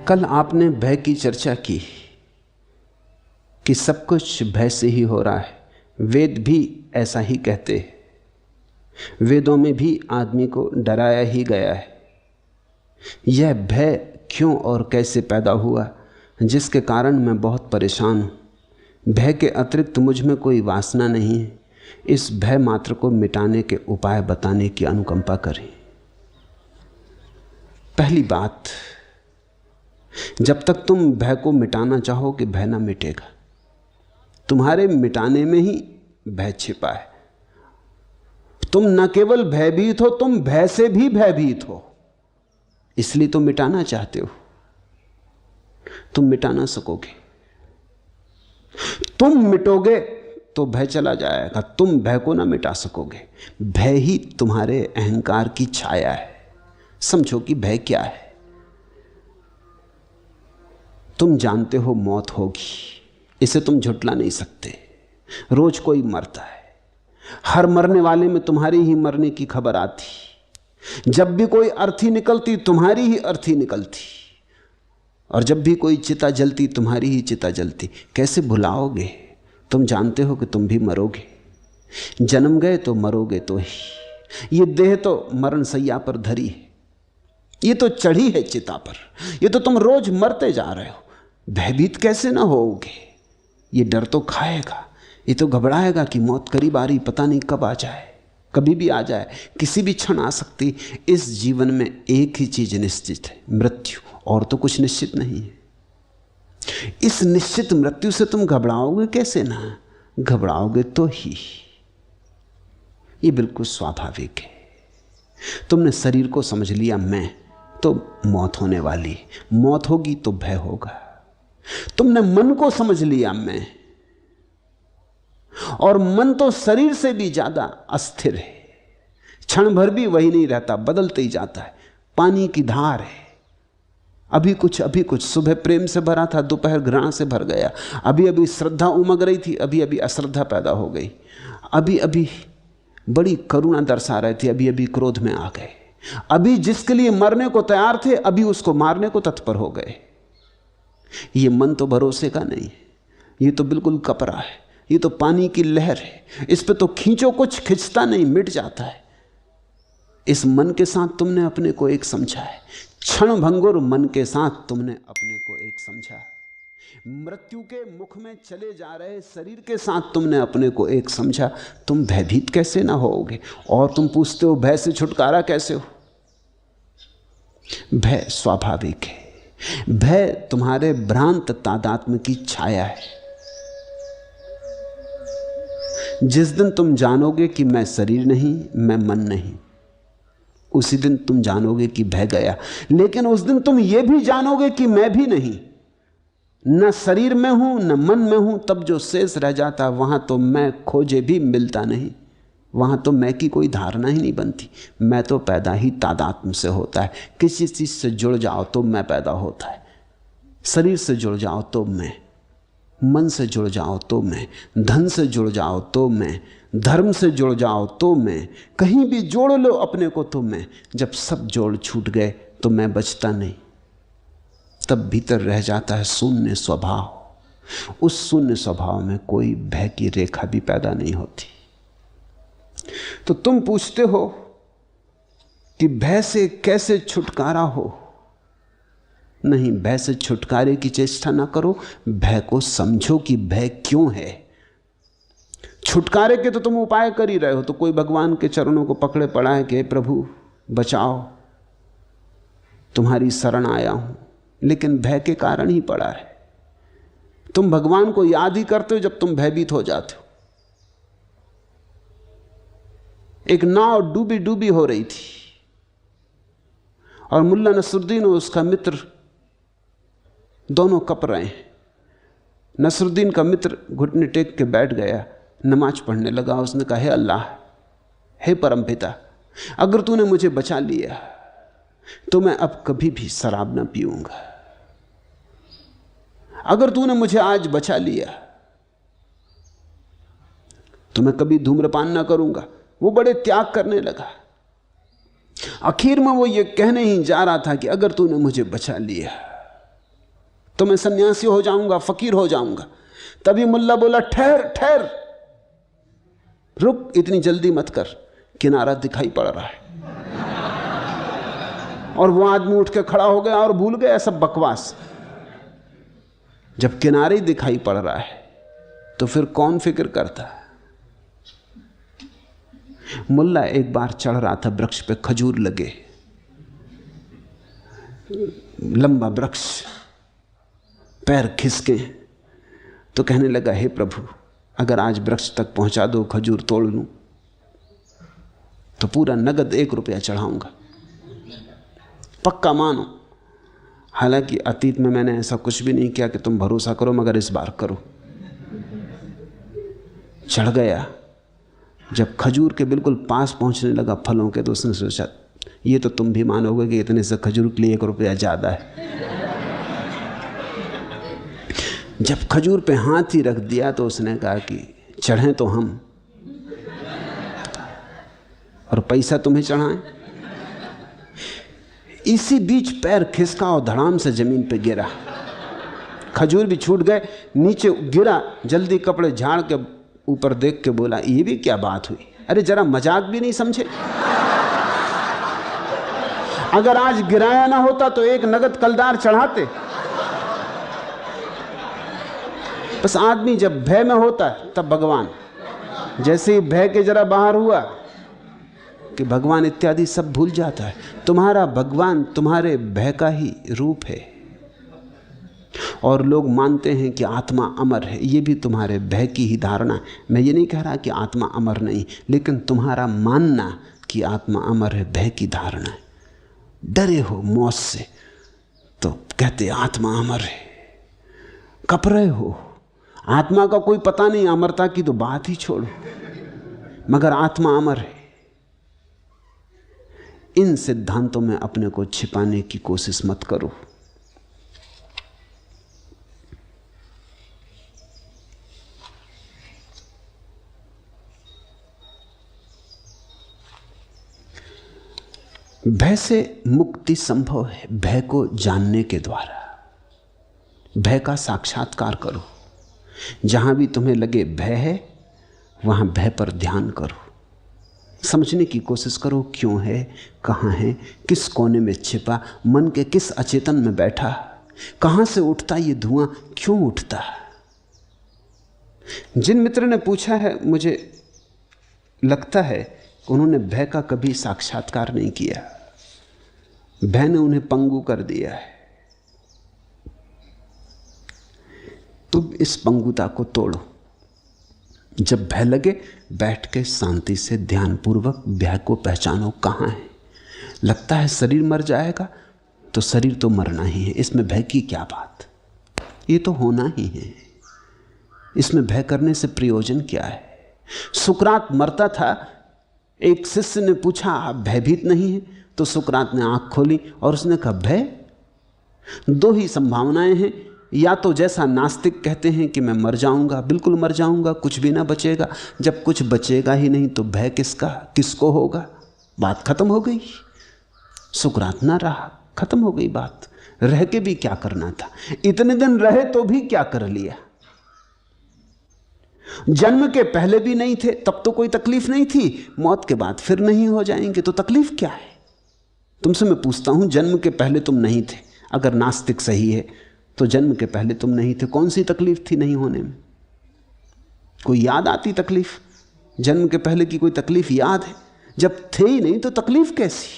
कल आपने भय की चर्चा की कि सब कुछ भय से ही हो रहा है। वेद भी ऐसा ही कहते हैं। वेदों में भी आदमी को डराया ही गया है। यह भय क्यों और कैसे पैदा हुआ, जिसके कारण मैं बहुत परेशान हूँ। भय के अतिरिक्त मुझ में कोई वासना नहीं है। इस भय मात्र को मिटाने के उपाय बताने की अनुकंपा करें। पहली बात, जब तक तुम भय को मिटाना चाहोगे भय ना मिटेगा। तुम्हारे मिटाने में ही भय छिपा है। तुम न केवल भयभीत हो, तुम भय से भी भयभीत हो, इसलिए तुम मिटाना चाहते हो। तुम मिटा ना सकोगे। तुम मिटोगे तो भय चला जाएगा, तुम भय को ना मिटा सकोगे। भय ही तुम्हारे अहंकार की छाया है। समझो कि भय क्या है। तुम जानते हो मौत होगी, इसे तुम झुटला नहीं सकते। रोज कोई मरता है, हर मरने वाले में तुम्हारी ही मरने की खबर आती। जब भी कोई अर्थी निकलती तुम्हारी ही अर्थी निकलती, और जब भी कोई चिता जलती तुम्हारी ही चिता जलती। कैसे भुलाओगे? तुम जानते हो कि तुम भी मरोगे। जन्म गए तो मरोगे तो ही। ये देह तो मरण सैया पर धरी है, ये तो चढ़ी है चिता पर। ये तो तुम रोज मरते जा रहे हो। भयभीत कैसे ना होगे? ये डर तो खाएगा, ये तो घबराएगा कि मौत करीब आ रही, पता नहीं कब आ जाए, कभी भी आ जाए, किसी भी क्षण आ सकती। इस जीवन में एक ही चीज निश्चित है, मृत्यु, और तो कुछ निश्चित नहीं है। इस निश्चित मृत्यु से तुम घबराओगे कैसे ना? घबराओगे तो ही। ये बिल्कुल स्वाभाविक है। तुमने शरीर को समझ लिया मैं, तो मौत होने वाली, मौत होगी तो भय होगा। तुमने मन को समझ लिया मैं, और मन तो शरीर से भी ज्यादा अस्थिर है। क्षण भर भी वही नहीं रहता, बदलते ही जाता है। पानी की धार है, अभी कुछ। सुबह प्रेम से भरा था, दोपहर घृणा से भर गया। अभी अभी श्रद्धा उमग रही थी, अभी अभी अश्रद्धा पैदा हो गई। अभी अभी बड़ी करुणा दर्शा रहे थे, अभी अभी क्रोध में आ गए। अभी जिसके लिए मरने को तैयार थे, अभी उसको मारने को तत्पर हो गए। ये मन तो भरोसे का नहीं है, ये तो बिल्कुल कपरा है, ये तो पानी की लहर है। इस पे तो खींचो कुछ, खिंचता नहीं, मिट जाता है। इस मन के साथ तुमने अपने को एक समझा है। क्षण भंगुर मन के साथ तुमने अपने को एक समझा है। मृत्यु के मुख में चले जा रहे शरीर के साथ तुमने अपने को एक समझा। तुम भयभीत कैसे ना होगे? और तुम पूछते हो भय से छुटकारा कैसे हो? भय स्वाभाविक है। भय तुम्हारे भ्रांत तादात्म्य की छाया है। जिस दिन तुम जानोगे कि मैं शरीर नहीं, मैं मन नहीं, उसी दिन तुम जानोगे कि भय गया। लेकिन उस दिन तुम ये भी जानोगे कि मैं भी नहीं, न शरीर में हूं न मन में हूं। तब जो शेष रह जाता वहां तो मैं खोजे भी मिलता नहीं। वहां तो मैं की कोई धारणा ही नहीं बनती। मैं तो पैदा ही तादात्म्य से होता है। किसी चीज से जुड़ जाओ तो मैं पैदा होता है। शरीर से जुड़ जाओ तो मैं, मन से जुड़ जाओ तो मैं, धन से जुड़ जाओ तो मैं, धर्म से जुड़ जाओ तो मैं, कहीं भी जोड़ लो अपने को तो मैं। जब सब जोड़ छूट गए तो मैं बचता नहीं। तब भीतर रह जाता है शून्य स्वभाव। उस शून्य स्वभाव में कोई भय की रेखा भी पैदा नहीं होती। तो तुम पूछते हो कि भय से कैसे छुटकारा हो? नहीं, भय से छुटकारे की चेष्टा ना करो, भय को समझो कि भय क्यों है। छुटकारे के तो तुम उपाय कर ही रहे हो। तो कोई भगवान के चरणों को पकड़े पड़ा है कि हे प्रभु बचाओ, तुम्हारी शरण आया हूं, लेकिन भय के कारण ही पड़ा है। तुम भगवान को याद ही करते हो जब तुम भयभीत हो जाते हो। एक नाव डूबी डूबी हो रही थी, और मुल्ला नसरुद्दीन और उसका मित्र दोनों कप रहे हैं। नसरुद्दीन का मित्र घुटने टेक के बैठ गया, नमाज पढ़ने लगा। उसने कहा, हे अल्लाह, हे परमपिता, अगर तूने मुझे बचा लिया तो मैं अब कभी भी शराब ना पीऊंगा। अगर तूने मुझे आज बचा लिया तो मैं कभी धूम्रपान ना करूंगा। वो बड़े त्याग करने लगा। आखिर में वो ये कहने ही जा रहा था कि अगर तूने मुझे बचा लिया तो मैं सन्यासी हो जाऊंगा, फकीर हो जाऊंगा। तभी मुल्ला बोला, ठहर ठहर, रुक, इतनी जल्दी मत कर, किनारा दिखाई पड़ रहा है। और वो आदमी उठ के खड़ा हो गया और भूल गया सब बकवास। जब किनारे ही दिखाई पड़ रहा है तो फिर कौन फिक्र करता है। मुल्ला एक बार चढ़ रहा था वृक्ष पे, खजूर लगे, लंबा वृक्ष, पैर खिसके, तो कहने लगा, हे प्रभु, अगर आज वृक्ष तक पहुंचा दो, खजूर तोड़ लूं, तो पूरा नगद 1 रुपया चढ़ाऊंगा, पक्का मानो। हालांकि अतीत में मैंने ऐसा कुछ भी नहीं किया कि तुम भरोसा करो, मगर इस बार करो। चढ़ गया। जब खजूर के बिल्कुल पास पहुंचने लगा फलों के, तो उसने सोचा, ये तो तुम भी मानोगे कि इतने से खजूर के लिए 1 रुपया ज्यादा है। जब खजूर पे हाथ ही रख दिया तो उसने कहा कि चढ़ें तो हम, और पैसा तुम्हें चढ़ाएं। इसी बीच पैर खिसका और धड़ाम से जमीन पे गिरा, खजूर भी छूट गए, नीचे गिरा, जल्दी कपड़े झाड़ के ऊपर देख के बोला, ये भी क्या बात हुई? अरे जरा मजाक भी नहीं समझे? अगर आज गिराया ना होता तो 1 नगद कलदार चढ़ाते। बस आदमी जब भय में होता है तब भगवान, जैसे ही भय के जरा बाहर हुआ कि भगवान इत्यादि सब भूल जाता है। तुम्हारा भगवान तुम्हारे भय का ही रूप है। और लोग मानते हैं कि आत्मा अमर है, ये भी तुम्हारे भय की ही धारणा है। मैं ये नहीं कह रहा कि आत्मा अमर नहीं, लेकिन तुम्हारा मानना कि आत्मा अमर है भय की धारणा है। डरे हो मौत से तो कहते आत्मा अमर है, कप रहे हो, आत्मा का कोई पता नहीं, अमरता की तो बात ही छोड़ो, मगर आत्मा अमर है। इन सिद्धांतों में अपने को छिपाने की कोशिश मत करो। भय से मुक्ति संभव है भय को जानने के द्वारा। भय का साक्षात्कार करो। जहां भी तुम्हें लगे भय है, वहां भय पर ध्यान करो, समझने की कोशिश करो, क्यों है, कहां है, किस कोने में छिपा, मन के किस अचेतन में बैठा, कहां से उठता ये धुआं, क्यों उठता। जिन मित्र ने पूछा है, मुझे लगता है उन्होंने भय का कभी साक्षात्कार नहीं किया। भय ने उन्हें पंगु कर दिया है। तुम इस पंगुता को तोड़ो। जब भय लगे, बैठ के शांति से ध्यानपूर्वक भय को पहचानो, कहाँ है। लगता है शरीर मर जाएगा, तो शरीर तो मरना ही है, इसमें भय की क्या बात, ये तो होना ही है, इसमें भय करने से प्रयोजन क्या है। सुकरात मरता था, एक शिष्य ने पूछा, आप भयभीत नहीं है? तो सुकरात ने आंख खोली और उसने कहा, भय? 2 ही संभावनाएं हैं, या तो जैसा नास्तिक कहते हैं कि मैं मर जाऊंगा, बिल्कुल मर जाऊंगा, कुछ भी ना बचेगा। जब कुछ बचेगा ही नहीं तो भय किसका, किसको होगा? बात खत्म हो गई। सुकरात ना रहा, खत्म हो गई बात। रह के भी क्या करना था, इतने दिन रहे तो भी क्या कर लिया। जन्म के पहले भी नहीं थे तब तो कोई तकलीफ नहीं थी, मौत के बाद फिर नहीं हो जाएंगे तो तकलीफ क्या है। तुमसे मैं पूछता हूं, जन्म के पहले तुम नहीं थे, अगर नास्तिक सही है तो जन्म के पहले तुम नहीं थे, कौन सी तकलीफ थी नहीं होने में? कोई याद आती तकलीफ? जन्म के पहले की कोई तकलीफ याद है? जब थे ही नहीं तो तकलीफ कैसी?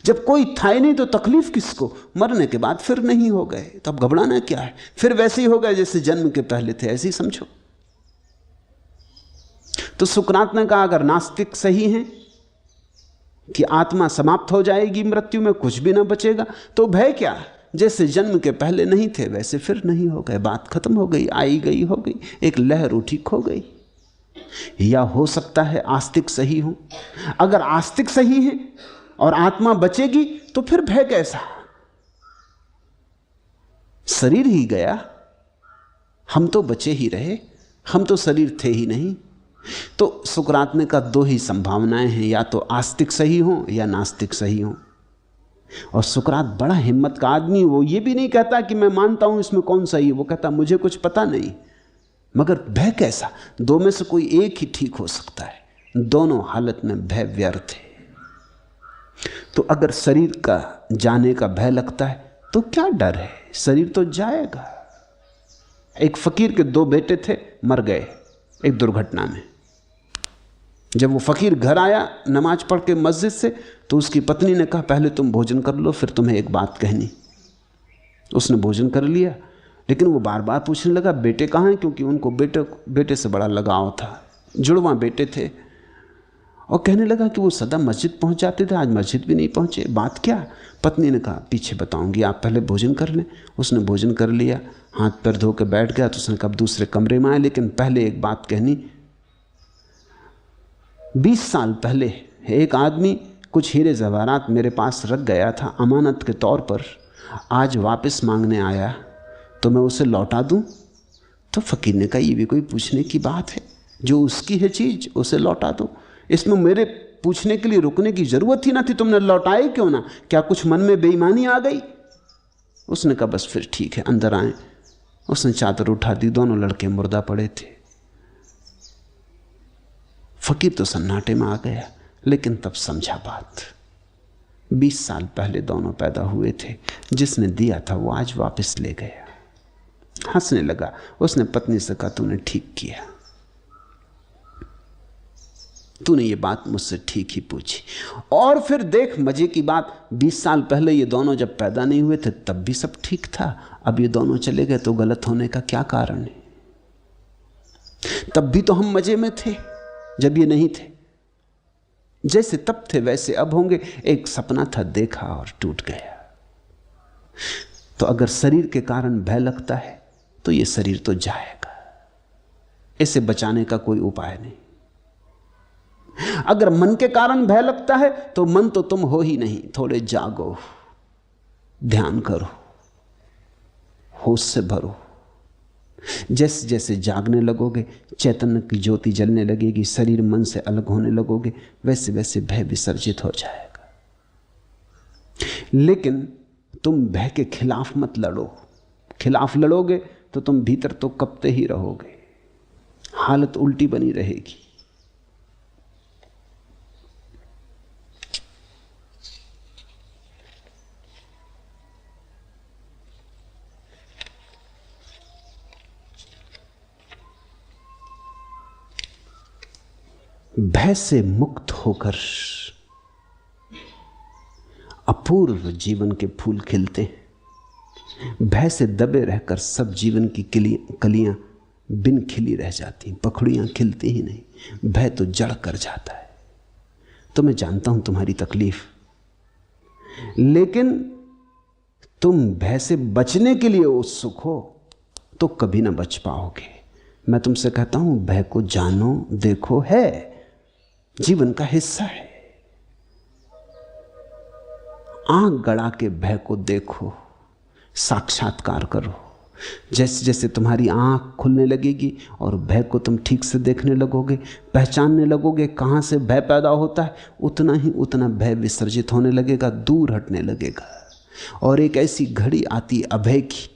जब कोई था ही नहीं तो तकलीफ किसको? मरने के बाद फिर नहीं हो गए, तब घबराना क्या है? फिर वैसे ही हो गए जैसे जन्म के पहले थे, ऐसे ही समझो। तो सुकरात ने कहा, अगर नास्तिक सही हैं कि आत्मा समाप्त हो जाएगी मृत्यु में, कुछ भी ना बचेगा, तो भय क्या? जैसे जन्म के पहले नहीं थे वैसे फिर नहीं हो गए, बात खत्म हो गई, आई गई हो गई, एक लहर उठी खो गई। या हो सकता है आस्तिक सही हो। अगर आस्तिक सही है और आत्मा बचेगी तो फिर भय कैसा? शरीर ही गया, हम तो बचे ही रहे, हम तो शरीर थे ही नहीं। तो सुकरात ने कहा, 2 ही संभावनाएं हैं, या तो आस्तिक सही हो या नास्तिक सही हो। और सुकरात बड़ा हिम्मत का आदमी, वो ये भी नहीं कहता कि मैं मानता हूं इसमें कौन सही है, वो कहता मुझे कुछ पता नहीं। मगर भय कैसा? दो में से कोई एक ही ठीक हो सकता है, दोनों हालत में भय व्यर्थ है। तो अगर शरीर का जाने का भय लगता है तो क्या डर है, शरीर तो जाएगा। एक फकीर के 2 बेटे थे, मर गए एक दुर्घटना में। जब वो फकीर घर आया नमाज पढ़ के मस्जिद से, तो उसकी पत्नी ने कहा पहले तुम भोजन कर लो, फिर तुम्हें एक बात कहनी। उसने भोजन कर लिया, लेकिन वो बार बार पूछने लगा बेटे कहाँ हैं, क्योंकि उनको बेटे से बड़ा लगाव था, जुड़वा बेटे थे। और कहने लगा कि वो सदा मस्जिद पहुंच जाते थे, आज मस्जिद भी नहीं पहुंचे, बात क्या? पत्नी ने कहा पीछे बताऊंगी, आप पहले भोजन कर लें। उसने भोजन कर लिया, हाथ पैर धो के बैठ गया। तो उसने कहा दूसरे कमरे में आए, लेकिन पहले एक बात कहनी। 20 साल पहले एक आदमी कुछ हीरे जवाहरात मेरे पास रख गया था अमानत के तौर पर, आज वापस मांगने आया, तो मैं उसे लौटा दूं? तो फकीर ने कहा ये भी कोई पूछने की बात है, जो उसकी है चीज उसे लौटा दो, इसमें मेरे पूछने के लिए रुकने की जरूरत ही ना थी, तुमने लौटाए क्यों ना? क्या कुछ मन में बेईमानी आ गई? उसने कहा बस फिर ठीक है, अंदर आए। उसने चादर उठा दी, दोनों लड़के मुर्दा पड़े थे। फकीर तो सन्नाटे में आ गया, लेकिन तब समझा बात। 20 साल पहले दोनों पैदा हुए थे, जिसने दिया था वो आज वापस ले गया। हंसने लगा। उसने पत्नी से कहा तूने ठीक किया, तूने ये बात मुझसे ठीक ही पूछी। और फिर देख मजे की बात, 20 साल पहले ये दोनों जब पैदा नहीं हुए थे तब भी सब ठीक था, अब ये दोनों चले गए तो गलत होने का क्या कारण है? तब भी तो हम मजे में थे जब ये नहीं थे, जैसे तब थे वैसे अब होंगे। एक सपना था, देखा और टूट गया। तो अगर शरीर के कारण भय लगता है तो ये शरीर तो जाएगा, इसे बचाने का कोई उपाय नहीं। अगर मन के कारण भय लगता है तो मन तो तुम हो ही नहीं, थोड़े जागो, ध्यान करो, होश से भरो। जैसे जैसे जागने लगोगे, चैतन्य की ज्योति जलने लगेगी, शरीर मन से अलग होने लगोगे, वैसे वैसे भय विसर्जित हो जाएगा। लेकिन तुम भय के खिलाफ मत लड़ो। खिलाफ लड़ोगे तो तुम भीतर तो कपते ही रहोगे, हालत उल्टी बनी रहेगी। भय से मुक्त होकर अपूर्व जीवन के फूल खिलते हैं। भय से दबे रहकर सब जीवन की कलियां बिन खिली रह जाती, पखड़ियां खिलती ही नहीं। भय तो जड़ कर जाता है। तो मैं जानता हूं तुम्हारी तकलीफ, लेकिन तुम भय से बचने के लिए उत्सुक हो तो कभी ना बच पाओगे। मैं तुमसे कहता हूं भय को जानो, देखो, है जीवन का हिस्सा है। आंख गड़ा के भय को देखो, साक्षात्कार करो। जैसे जैसे तुम्हारी आंख खुलने लगेगी और भय को तुम ठीक से देखने लगोगे, पहचानने लगोगे कहां से भय पैदा होता है, उतना भय विसर्जित होने लगेगा, दूर हटने लगेगा। और एक ऐसी घड़ी आती अभय की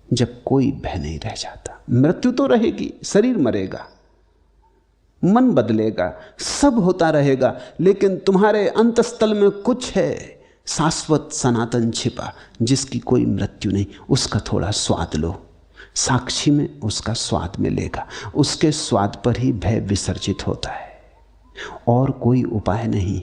जब कोई भय नहीं रह जाता। मृत्यु तो रहेगी, शरीर मरेगा, मन बदलेगा, सब होता रहेगा, लेकिन तुम्हारे अंतस्थल में कुछ है शाश्वत सनातन छिपा, जिसकी कोई मृत्यु नहीं। उसका थोड़ा स्वाद लो, साक्षी में उसका स्वाद मिलेगा। उसके स्वाद पर ही भय विसर्जित होता है, और कोई उपाय नहीं।